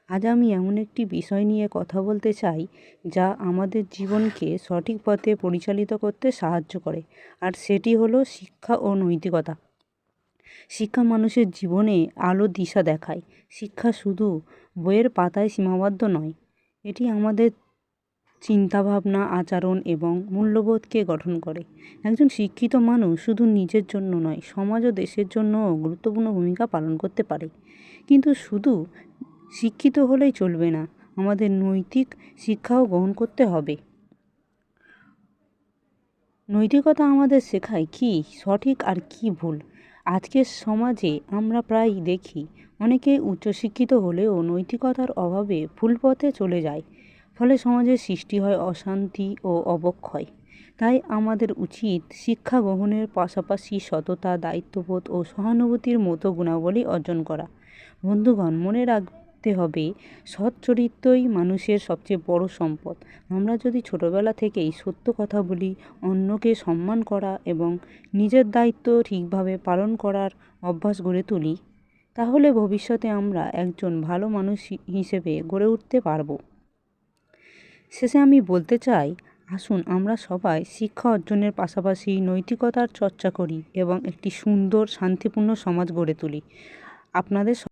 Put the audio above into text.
আজ আমি এমন একটি বিষয় নিয়ে কথা বলতে চাই যা আমাদের জীবনকে সঠিক পথে পরিচালিত করতে সাহায্য করে, আর সেটি হলো শিক্ষা ও নৈতিকতা। শিক্ষা মানুষের জীবনে আলো দিশা দেখায়। শিক্ষা শুধু বইয়ের পাতায় সীমাবদ্ধ নয়, এটি আমাদের চিন্তাভাবনা, আচরণ এবং মূল্যবোধকে গঠন করে। একজন শিক্ষিত মানুষ শুধু নিজের জন্য নয়, সমাজ ও দেশের জন্যও গুরুত্বপূর্ণ ভূমিকা পালন করতে পারে। কিন্তু শুধু শিক্ষিত হলেই চলবে না, আমাদের নৈতিক শিক্ষাও গ্রহণ করতে হবে। নৈতিকতা আমাদের শেখায় কি সঠিক আর কি ভুল। আজকের সমাজে আমরা প্রায়ই দেখি অনেকেই উচ্চশিক্ষিত হলেও নৈতিকতার অভাবে ভুল পথে চলে যায়। ফলে সমাজের সৃষ্টি হয় অশান্তি ও অবক্ষয়। তাই আমাদের উচিত শিক্ষা গ্রহণের পাশাপাশি সততা, দায়িত্ববোধ ও সহানুভূতির মতো গুণাবলী অর্জন করা। বন্ধুগণ, মনে রাখতে হবে, সৎ চরিত্রই মানুষের সবচেয়ে বড় সম্পদ। আমরা যদি ছোটবেলা থেকেই সত্য কথা বলি, অন্যকে সম্মান করা এবং নিজের দায়িত্ব ঠিকভাবে পালন করার অভ্যাস গড়ে তুলি, তাহলে ভবিষ্যতে আমরা একজন ভালো মানুষ হিসেবে গড়ে উঠতে পারব। শেষে আমি বলতে চাই, আসুন আমরা সবাই শিক্ষা অর্জনের পাশাপাশি নৈতিকতার চর্চা করি এবং একটি সুন্দর, শান্তিপূর্ণ সমাজ গড়ে তুলি। আপনাদের